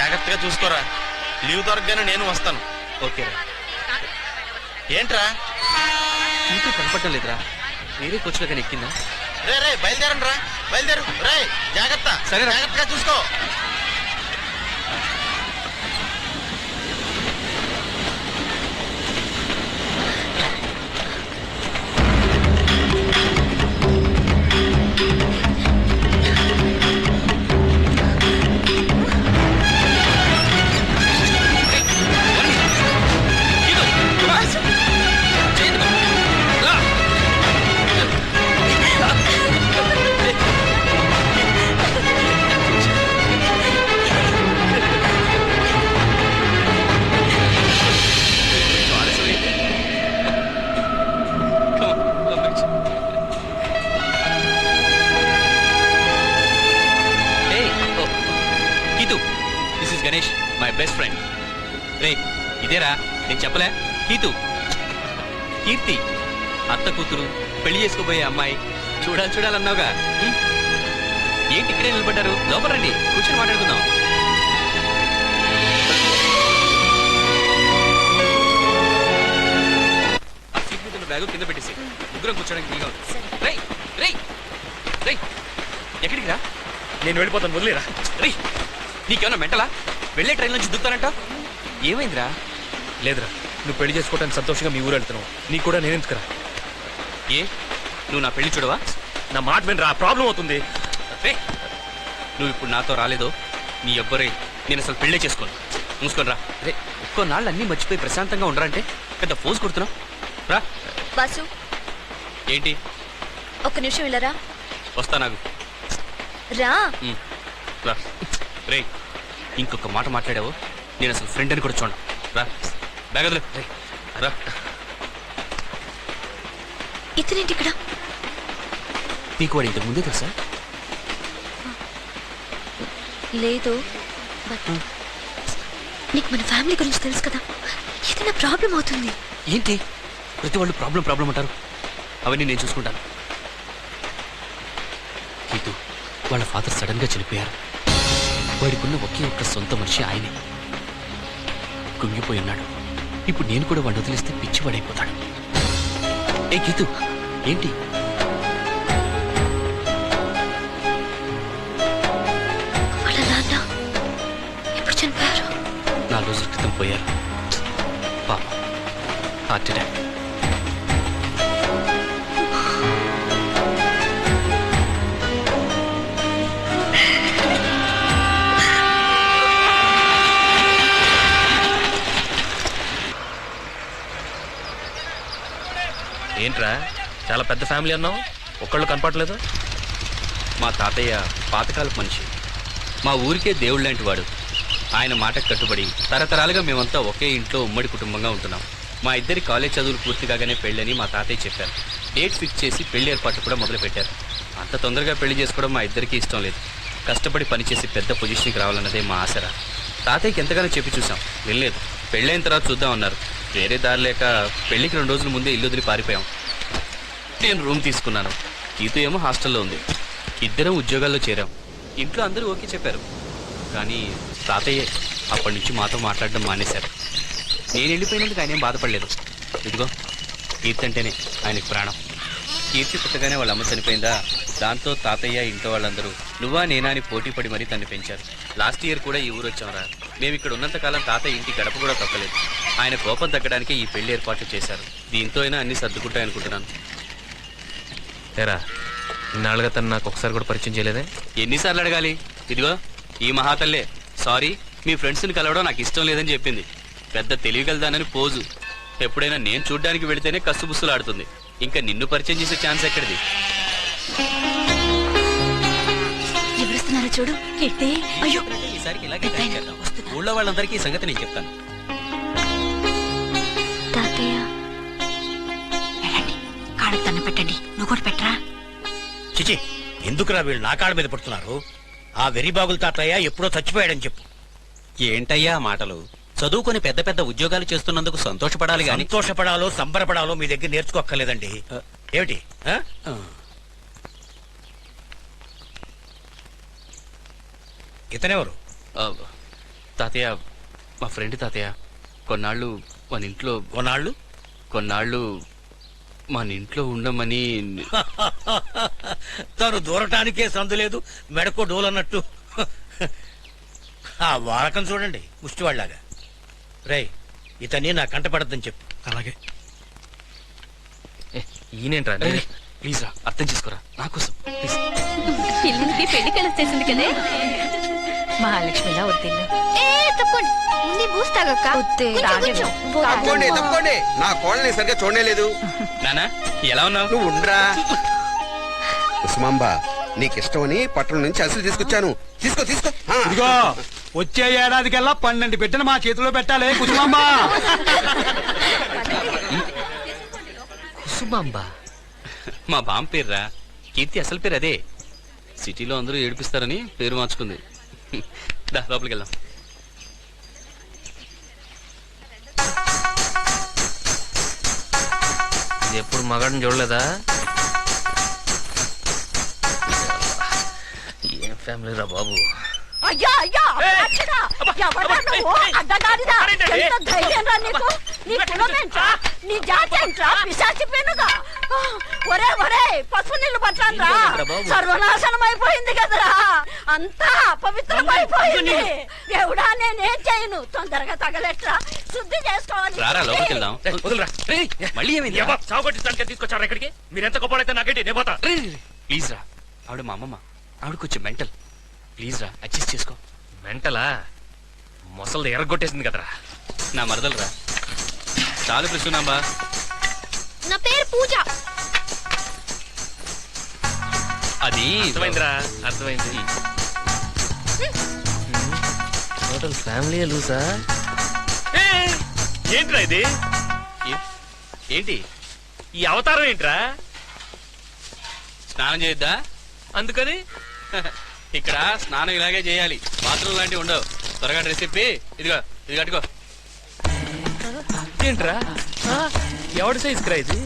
జాగ్రత్తగా చూసుకోరా. లీవ్ దొరకగానే నేను వస్తాను. ఓకేరా. ఏంట్రా ఇంకూ కనపడటం లేదురా. వేరే కోచ్లో కానీ ఎక్కిందా? రే రే బయలుదేరండి రా, బయలుదేరు. రే జాగ్రత్త, సరే జాగ్రత్తగా చూసుకో. Ganesh my best friend. రే ఇదేరా నేను చెప్పలే, కీతు కీర్తి అత్త కూతురు, పెళ్లి చేసుకోబోయే అమ్మాయి. చూడాలన్నావుగా. ఏంటి ఇక్కడే నిలబడ్డారు? లోపల రండి, కూర్చొని మాట్లాడుకుందాం. ఆ సీట్ మీద ఉన్న బ్యాగు కింద పెట్టేసి ముగ్గురం కూర్చోడానికి వీలుగా ఉంది. రేయ్ రేయ్ రేయ్ ఎక్కడికి రా? నేను వెళ్ళిపోతాను, వదిలేరా. రేయ్ నీకేమన్నా మెంటలా? వెళ్ళే ట్రైన్ నుంచి దుక్కుతానంట. ఏమైందిరా? లేదురా, నువ్వు పెళ్లి చేసుకోవడానికి సంతోషంగా మీ ఊరు వెళ్తున్నావు. నీకు కూడా నేనెందుకురా? ఏ నువ్వు నా పెళ్లి చూడవా? నా మాట వినరా, ప్రాబ్లం అవుతుంది. రే నువ్వు ఇప్పుడు నాతో రాలేదో నీ ఎవ్వరే నేను అసలు పెళ్ళే చేసుకోను. మూసుకొని రా. రే ఒక్కనాళ్ళు అన్నీ మర్చిపోయి ప్రశాంతంగా ఉండరంటే పెద్ద ఫోర్స్ కొడుతున్నావు. రా. బాసు ఏంటి? ఒక్క నిమిషం వెళ్ళరా. వస్తా నాకు. రా. రా. రే ఇంకొక మాట మాట్లాడావు నేను అసలు ఫ్రెండ్ అని కూడా చూడండి. రా బ్యాగ్ వదిలే. రా. ఇతనేంటి ఇక్కడ? నీకు వాడు ఇంతకు ముందే తెలుసా? లేదు, నీకు మన ఫ్యామిలీ గురించి తెలుసు కదా, ఏదైనా ప్రాబ్లం అవుతుంది. ఏంటి ప్రతి వాళ్ళు ప్రాబ్లం అంటారు? అవన్నీ నేను చూసుకుంటాను. గీతు వాళ్ళ ఫాదర్ సడన్ గా చనిపోయారు. వాడికున్న ఒకే ఒక్క సొంత మనిషి ఆయనే. కుంగిపోయి ఉన్నాడు. ఇప్పుడు నేను కూడా వాడిని వదిలేస్తే పిచ్చివాడైపోతాడు. ఏ గీతు ఏంటి? వాళ్ళ నాన్న ఎప్పుడు చనిపోయారు? 4 రోజుల క్రితం పోయారు. పాప హార్ట్ అటాక్. ఏంట్రా చాలా పెద్ద ఫ్యామిలీ అన్నావు, ఒక్కళ్ళు కనపడలేదు? మా తాతయ్య పాతకాలపు మనిషి. మా ఊరికే దేవుడు లాంటి వాడు. ఆయన మాటకు కట్టుబడి తరతరాలుగా మేమంతా ఒకే ఇంట్లో ఉమ్మడి కుటుంబంగా ఉంటున్నాం. మా ఇద్దరి కాలేజ్ చదువులు పూర్తి కాగానే పెళ్ళని మా తాతయ్య చెప్పారు. డేట్ ఫిక్స్ చేసి పెళ్లి ఏర్పాట్లు కూడా మొదలుపెట్టారు. అంత తొందరగా పెళ్లి చేసుకోవడం మా ఇద్దరికీ ఇష్టం లేదు. కష్టపడి పనిచేసి పెద్ద పొజిషన్కి రావాలన్నదే మా ఆశరా. తాతయ్యకి ఎంతగానో చెప్పి చూసాం, వెళ్ళలేదు. పెళ్ళైన తర్వాత చూద్దామన్నారు. వేరే దారి లేక పెళ్లికి 2 రోజుల ముందే ఇల్లు వదిలి పారిపోయాం. నేను రూమ్ తీసుకున్నాను. గీతు ఏమో హాస్టల్లో ఉంది. ఇద్దరం ఉద్యోగాల్లో చేరాం. ఇంట్లో అందరూ ఓకే చెప్పారు. కానీ తాతయ్య అప్పటి నుంచి మాతో మాట్లాడడం మానేశారు. నేను వెళ్ళిపోయినందుకు ఆయన ఏం బాధపడలేదు. ఇదిగో కీర్తి అంటేనే ఆయనకు ప్రాణం. కీర్తి పుట్టగానే వాళ్ళ అమ్మ చనిపోయిందా, దాంతో తాతయ్య ఇంట్లో వాళ్ళందరూ నువ్వా నేనా అని పోటీ పడి మరీ తన్ని పెంచారు. లాస్ట్ ఇయర్ కూడా ఈ ఊరు వచ్చాంరా. మేము ఇక్కడ ఉన్నంతకాలం తాతయ్య ఇంటి గడప కూడా తప్పలేదు. ఆయన కోపం తగ్గడానికి ఈ పెళ్లి ఏర్పాట్లు చేశారు. దీంతో అయినా అన్ని సర్దుకుంటాయనుకుంటున్నాను. ఏరా ఇన్నాళ్ళుగా తను నాకు ఒకసారి కూడా పరిచయం చేయలేదే? ఎన్నిసార్లు అడగాలి? ఇదిగో ఈ మహాతల్లే సారీ మీ ఫ్రెండ్స్ని కలవడం నాకు ఇష్టం లేదని చెప్పింది. పెద్ద తెలియగలదానని పోజు. ఎప్పుడైనా నేను చూడ్డానికి వెళితేనే కస్సుబుస్సులు ఆడుతుంది. ఇంకా నిన్ను పరిచయం చేసే ఛాన్స్ ఎక్కడిది? ఎవరుస్తున్నారో చూడు. అయ్యో ఈసారికి ఇలాగే చేద్దాం. ఊళ్ళో వాళ్ళందరికీ ఈ సంగతి నేను చెప్తాను. తాతయ్య కాళ్ళకి దండం పెట్టండి. నువ్వు కూడా పెట్టరా. చిచి ఎందుకురా వీళ్ళు నా కాళ్ళ మీద పడుతున్నారు? ఆ వెరిబాగుల తాతయ్య ఎప్పుడో చచ్చిపోయాడని చెప్పు. ఏంటయ్యా మాటలు? చదువుకొని పెద్ద పెద్ద ఉద్యోగాలు చేస్తున్నందుకు సంతోషపడాలి గాని సంతోషపడాలో సంబరపడాలో మీ దగ్గర నేర్చుకోక్కర్లేదండి. ఏమిటి? ఇతనెవరు? తాతయ్య మా ఫ్రెండ్ తాతయ్య కొన్నాళ్ళు మన ఇంట్లో కొన్నాళ్ళు మన ఇంట్లో ఉండమని తను దూరటానికే సందు లేదు, మెడకో డోలన్నట్టు. ఆ వాడకం చూడండి, ముష్టివాళ్లాగా. రేయ్, ఇతన్ని నా కంట పడద్దని చెప్పు. అలాగే. ఈయనేంట్రా ప్లీజ్ రా, అర్థం చేసుకోరా నా కోసం ప్లీజ్. పిల్లలకి పెళ్లి కలిసేసింది కదే. మహాలక్ష్మిలా వద్దిల్లు. తప్పండి ముందు బూస్ తాగక్క. తప్పుకోండి తప్పుకోండి, నా కోళ్ళని సరిగ్గా చూడలేదు. నానా ఎలా ఉన్నావు? నువ్వు ఉండరా కుసుమాంబ, నీకిష్టమని పట్టణం నుంచి అసలు తీసుకొచ్చాను. తీసుకో తీసుకో. ఇదిగో వచ్చే ఏడాదికల్లా 12 పెట్టిన మా చేతిలో పెట్టాలి కుసుమాంబ. కుసుమాంబ మా బామ్మ పేరురా, కీర్తి అసలు పేరు అదే. సిటీలో అందరూ ఏడిపిస్తారని పేరు మార్చుకుంది. దా లోపలికి వెళ్దాం. ఇది ఎప్పుడు మగాడిని చూడలేదా? ఏం ఫ్యామిలీ రా బాబు. అయ్యా అయ్యా అచ్చరా! ఎవరా నువ్వు? అడ్డగాడిదా? ఎంత ధైర్యం రా నీకు? నీ కులమేంట్రా? నీ జాతేంట్రా? పిశాచి పెనుగా. ఒరే ఒరే, పసుపు నీళ్లు పట్టాన్రా. సర్వనాశనం అయిపోయింది కదరా, అంతా అపవిత్రమైపోయింది. దేవుడా, నేనేం చేయను? తొందరగా తగలెట్రా, శుద్ధి చేసుకోవాలి. రారా లోపలికి వెళ్దాం. వదులురా. మళ్ళీ ఏమైంది? సాగుకొట్టించడానికి తీసుకొచ్చారు ఇక్కడికి. మీరు ఎంత గొప్పలైతే నాకేంటి, నేను పోతా. ప్లీజ్ రా, ఆవిడ మా అమ్మమ్మ, ఆవిడ కొంచెం మెంటల్. ప్లీజ్ రా, అడ్జస్ట్ చేసుకో. మెంటలా? మొసలు ఎరగొట్టేసింది కదరా. నా మరదలు రా. చాలు కృష్ణాంబా. నా పేరు పూజ. అది అర్థమైందిరా, అర్థమైంది. టోటల్ ఫ్యామిలీ లూసా? ఏంట్రా ఇది? ఏంటి ఈ అవతారం ఏంట్రా? స్నానం చేయొద్దా? అందుకని ఇక్కడ స్నానం ఇలాగే చేయాలి, బాత్రూమ్ లాంటివి ఉండవు. త్వరగా డ్రెస్ ఇప్పి ఇదిగో ఇది కట్టుకో. ఏంట్రా? ఎవడి సైజ్ క్రా ఇది?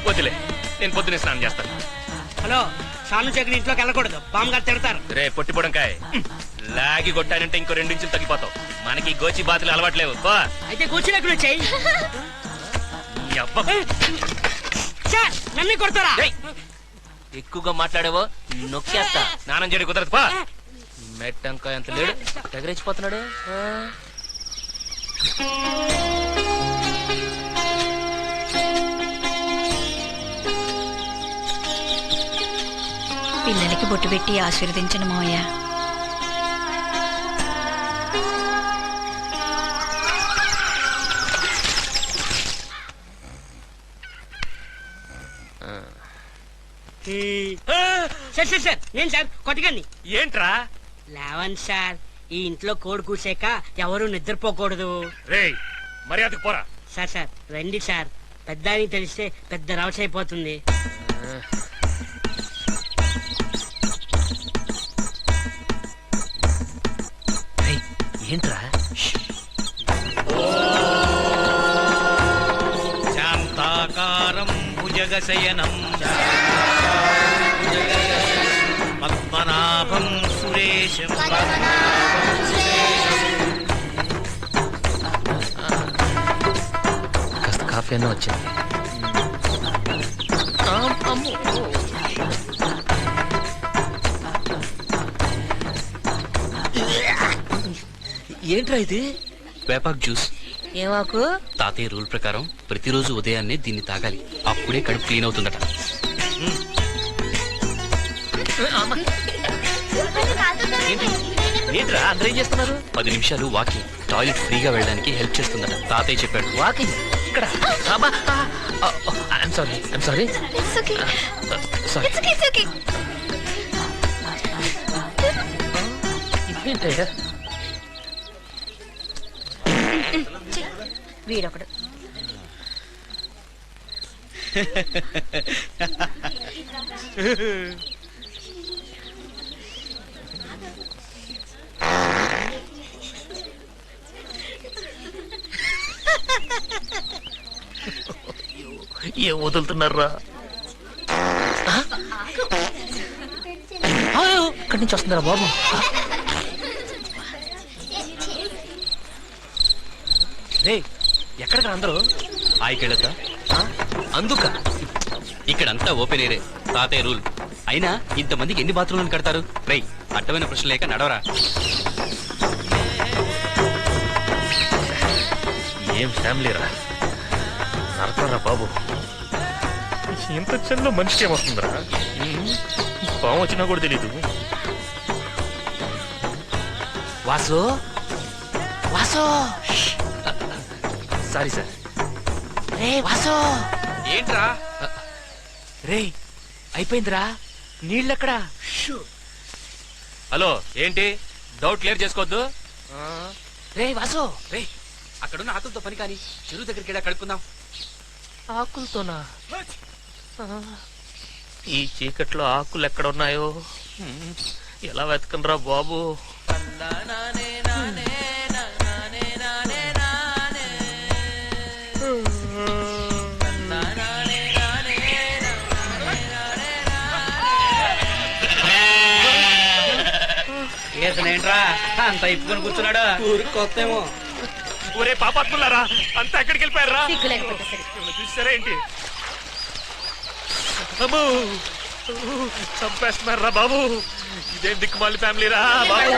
వదిలే, నేను పొద్దునే స్నానం చేస్తాను. హలో, స్నానం చేయకుండా ఇంట్లోకి వెళ్ళకూడదు, బామ్మగారు తిడతారు. రే పొట్టి పొడంకాయ, లాగి కొట్టానంటే ఇంకో 2 ఇంచులు తగ్గిపోతావు. మనకి గోచి బాతులు అలవాట్లేవు. అయితే కూర్చుని వచ్చాయి. నన్ను కొడతారా? ఎక్కువగా మాట్లాడేవో నొక్కేస్తా. స్నానం చేయడం కుదరదు. పా మెట్టంకాయ అంత లేడు, ఎగరేసిపోతున్నాడు. పిల్లలకి బొట్టు పెట్టి ఆశీర్వదించను మావయ్య. సార్ నేను సార్ కొట్టకండి. ఏంట్రా? లేవండి సార్, ఈ ఇంట్లో కోడి కూసాక ఎవరు నిద్రపోకూడదు. రేయ్ మర్యాదకు పోరా. సార్ సార్ రండి సార్, పెద్దానికి తెలిస్తే పెద్ద రవస అయిపోతుంది. ఏంట్రా? శాంతాకారం భుజగశయనం పద్మనాభం సురేశం. కాస్త కాఫీ అన్న వచ్చింది. ఏంట్రా ఇది? వేపాక్ జ్యూస్. ఏమాకు? తాతయ్య రూల్ ప్రకారం ప్రతిరోజు ఉదయాన్నే దీన్ని తాగాలి, అప్పుడే కడుపు క్లీన్ అవుతుందట. ఏంట్రా అందరూ ఏం చేస్తున్నారు? 10 నిమిషాలు వాకింగ్, టాయిలెట్ ఫ్రీగా వెళ్ళడానికి హెల్ప్ చేస్తుందట. తాతయ్య చెప్పాడు. వాకింగ్ ఇక్కడ? I'm sorry, I'm sorry. It's okay. Sorry. It's okay, it's okay. ఇదేంటయ్యా? వీడొకడు. ఏం వదులుతున్నారా? ఎక్కడి నుంచి వస్తుందిరా బాబు? రే ఎక్కడికి అందరూ? ఆయికెళ్ళొద్దా? అందుక ఇక్కడంతా ఓపెన్ ఏరే, తాతయ్య రూల్. అయినా ఇంతమందికి ఎన్ని బాత్రూమ్లను కడతారు? రేయ్, అడ్డమైన ప్రశ్న లేక నడవరా. ఏం ఫ్యామిలీ రా, నరకరా బాబు. ఇంత చిన్న మనిషికి ఏమొస్తుందిరా? పాము వచ్చినా కూడా తెలీదు. Vasu, Vasu, sorry sir. రే వాసు. ఏంట్రా? రే అయిపోయిందిరా, నీళ్ళెక్కడా? హలో, ఏంటి డౌట్ క్లియర్ చేసుకోవద్దు. రే వాసు. రే, అక్కడున్న ఆకులతో పని కానీ చెరువు దగ్గరికి వెళ్ళా కడుక్కుందాం. ఆకులతోనా? ఈ చీకట్లో ఆకులు ఎక్కడ ఉన్నాయో ఎలా వెతకనరా బాబు? ఏంట్రా అంత ఇప్పుకొని కూర్చున్నాడు? ఊరికి కొత్తేమో. ఒరే పాపాత్ములారా, అంతా ఎక్కడికి వెళ్ళిపోయారా? సిగ్గు లేకపోతే సరే. చూసారా ఏంటి? అమ్మో, చంపేస్తున్నారా బాబు. ఇదేం దిక్కుమాలి ఫ్యామిలీ రా బాబు.